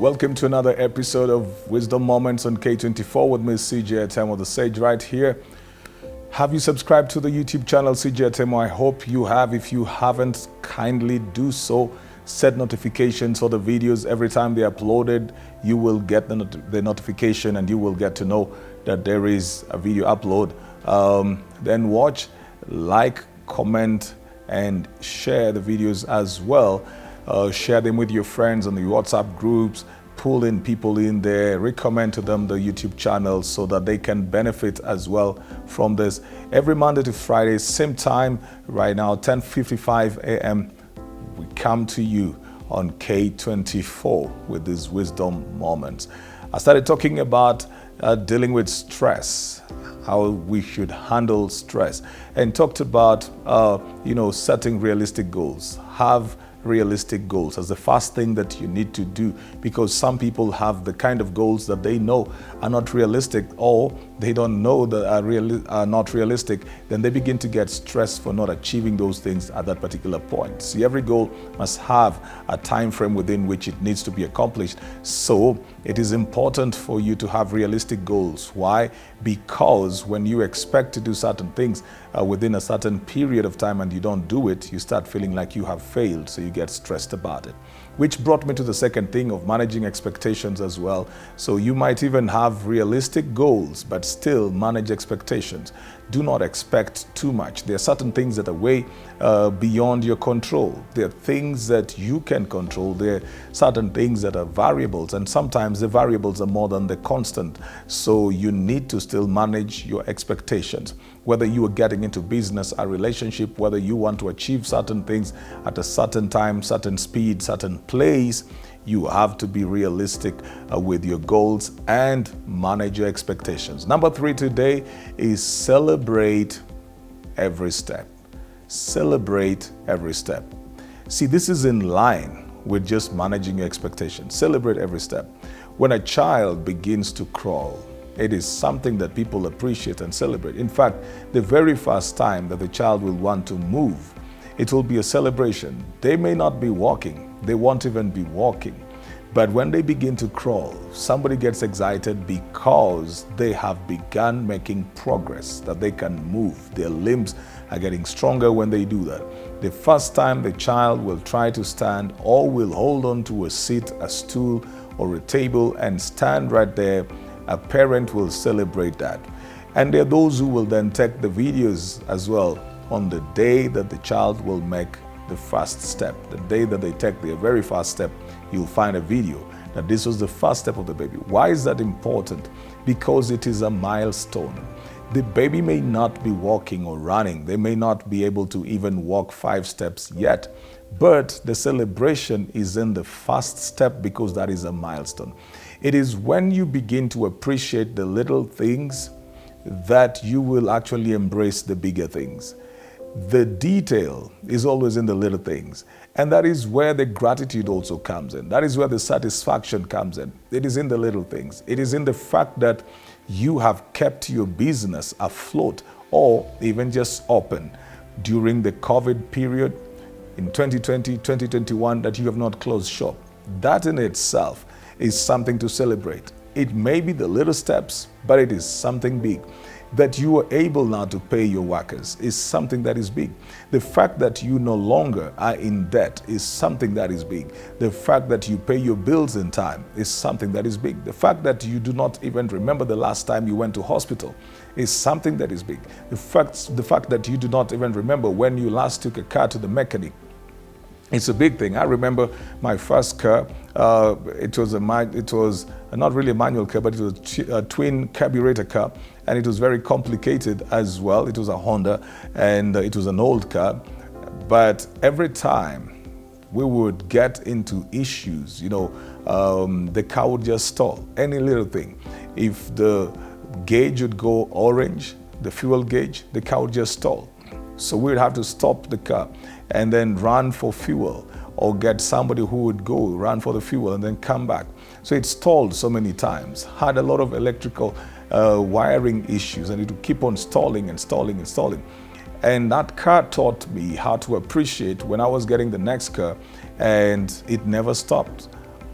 Welcome to another episode of Wisdom Moments on K24 with me, CJ Atemo, the Sage, right here. Have you subscribed to the YouTube channel, CJ Atemo? I hope you have. If you haven't, kindly do so. Set notifications for the videos. Every time they're uploaded, you will get the notification and you will get to know that there is a video upload. Then watch, like, comment, and share the videos as well. Share them with your friends on the WhatsApp groups, pull in people in there, recommend to them the YouTube channel so that they can benefit as well from this. Every Monday to Friday, same time, right now, 10:55 a.m., we come to you on K24 with these wisdom moments. I started talking about dealing with stress, how we should handle stress, and talked about, setting realistic goals. Have realistic goals as the first thing that you need to do, because some people have the kind of goals that they know are not realistic, or they don't know that are not realistic. Then they begin to get stressed for not achieving those things at that particular point. See, every goal must have a time frame within which it needs to be accomplished. So it is important for you to have realistic goals. Why? Because when you expect to do certain things within a certain period of time and you don't do it, you start feeling like you have failed. So you get stressed about it. Which brought me to the second thing of managing expectations as well. So you might even have realistic goals, but still manage expectations. Do not expect too much. There are certain things that are way beyond your control. There are things that you can control. There are certain things that are variables, and sometimes the variables are more than the constant. So you need to still manage your expectations. Whether you are getting into business, a relationship, whether you want to achieve certain things at a certain time, certain speed, certain place, you have to be realistic with your goals and manage your expectations. Number 3 today is celebrate every step. Celebrate every step. See, this is in line with just managing your expectations. Celebrate every step. When a child begins to crawl, it is something that people appreciate and celebrate. In fact, the very first time that the child will want to move, it will be a celebration. They may not be walking. They won't even be walking. But when they begin to crawl, somebody gets excited because they have begun making progress, that they can move. Their limbs are getting stronger when they do that. The first time the child will try to stand or will hold on to a seat, a stool, or a table and stand right there, a parent will celebrate that. And there are those who will then take the videos as well on the day that the child will make the first step. The day that they take their very first step, you'll find a video that this was the first step of the baby. Why is that important? Because it is a milestone. The baby may not be walking or running. They may not be able to even walk 5 steps yet, but the celebration is in the first step because that is a milestone. It is when you begin to appreciate the little things that you will actually embrace the bigger things. The detail is always in the little things. And that is where the gratitude also comes in. That is where the satisfaction comes in. It is in the little things. It is in the fact that you have kept your business afloat or even just open during the COVID period in 2020, 2021, that you have not closed shop. That in itself is something to celebrate. It may be the little steps, but it is something big. That you are able now to pay your workers is something that is big. The fact that you no longer are in debt is something that is big. The fact that you pay your bills in time is something that is big. The fact that you do not even remember the last time you went to hospital is something that is big. The fact that you do not even remember when you last took a car to the mechanic, it's a big thing. I remember my first car. It was not really a manual car, but it was a twin carburetor car, and it was very complicated as well. It was a Honda, and it was an old car. But every time we would get into issues, the car would just stall. Any little thing. If the gauge would go orange, the fuel gauge, the car would just stall. So we would have to stop the car and then run for fuel, or get somebody who would go run for the fuel and then come back. So it stalled so many times, had a lot of electrical wiring issues, and it would keep on stalling and stalling and stalling. And that car taught me how to appreciate when I was getting the next car, and it never stopped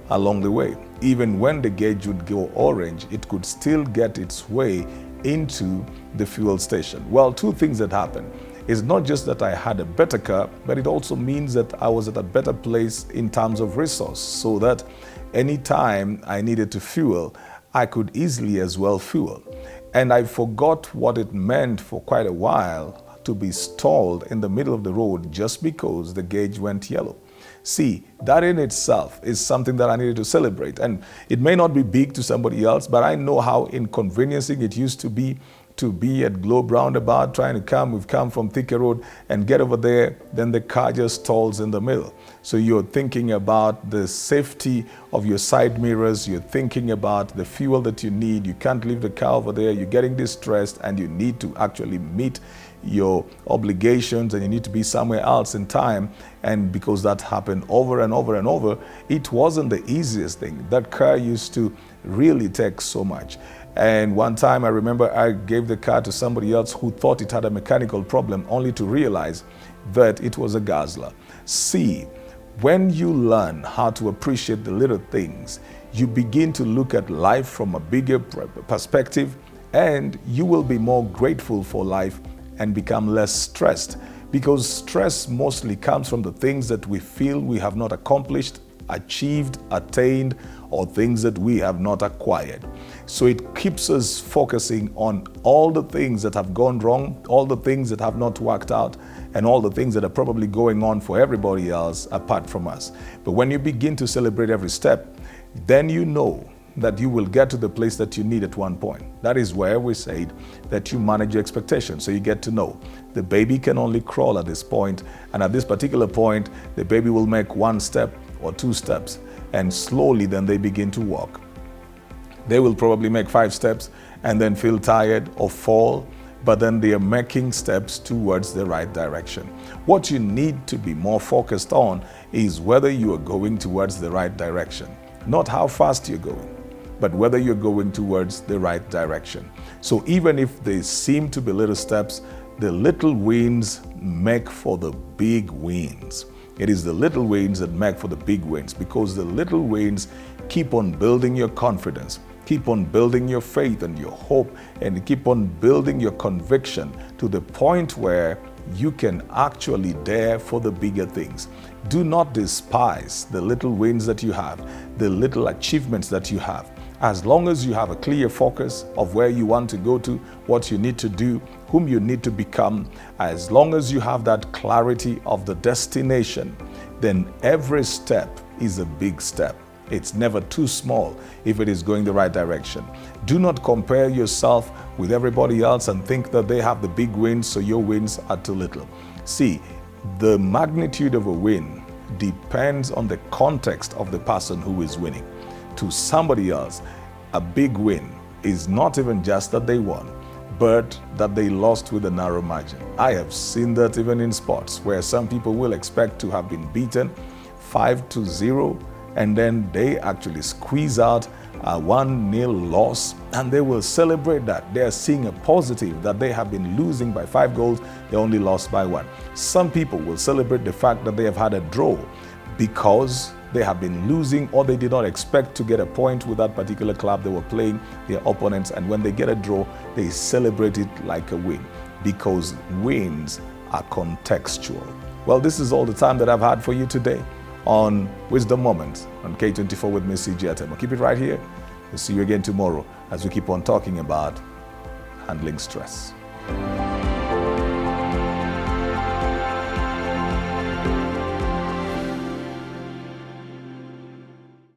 along the way. even when the gauge would go orange, it could still get its way into the fuel station. Well, two things that happened. It's not just that I had a better car, but it also means that I was at a better place in terms of resource, so that anytime I needed to fuel, I could easily as well fuel. And I forgot what it meant for quite a while to be stalled in the middle of the road just because the gauge went yellow. See, that in itself is something that I needed to celebrate. And it may not be big to somebody else, but I know how inconveniencing it used to be at Globe Roundabout, trying to come. We've come from Thika Road and get over there, then the car just stalls in the middle. So you're thinking about the safety of your side mirrors, you're thinking about the fuel that you need, you can't leave the car over there, you're getting distressed, and you need to actually meet your obligations and you need to be somewhere else in time. And because that happened over and over and over, it wasn't the easiest thing. That car used to really take so much. And one time I remember I gave the car to somebody else who thought it had a mechanical problem, only to realize that it was a guzzler. See, when you learn how to appreciate the little things, you begin to look at life from a bigger perspective, and you will be more grateful for life and become less stressed, because stress mostly comes from the things that we feel we have not accomplished, achieved, attained, or things that we have not acquired. So it keeps us focusing on all the things that have gone wrong, all the things that have not worked out, and all the things that are probably going on for everybody else apart from us. But when you begin to celebrate every step, then you know that you will get to the place that you need at one point. That is where we said that you manage your expectations. So you get to know the baby can only crawl at this point, and at this particular point, the baby will make one step or two steps, and slowly then they begin to walk. They will probably make 5 steps and then feel tired or fall, but then they are making steps towards the right direction. What you need to be more focused on is whether you are going towards the right direction, not how fast you're going, but whether you're going towards the right direction. So even if they seem to be little steps, the little wins make for the big wins. It is the little wins that make for the big wins, because the little wins keep on building your confidence, keep on building your faith and your hope, and keep on building your conviction to the point where you can actually dare for the bigger things. Do not despise the little wins that you have, the little achievements that you have. As long as you have a clear focus of where you want to go to, what you need to do, whom you need to become, as long as you have that clarity of the destination, then every step is a big step. It's never too small if it is going the right direction. Do not compare yourself with everybody else and think that they have the big wins, so your wins are too little. See, the magnitude of a win depends on the context of the person who is winning. To somebody else, a big win is not even just that they won, but that they lost with a narrow margin. I have seen that even in sports, where some people will expect to have been beaten 5-0, and then they actually squeeze out a 1-0 loss, and they will celebrate that. They are seeing a positive that they have been losing by 5 goals, they only lost by 1. Some people will celebrate the fact that they have had a draw because they have been losing, or they did not expect to get a point with that particular club they were playing, their opponents, and when they get a draw, they celebrate it like a win, because wins are contextual. Well, this is all the time that I've had for you today on Wisdom Moments on K24 with me, CJ Atemo. Keep it right here. We'll see you again tomorrow as we keep on talking about handling stress.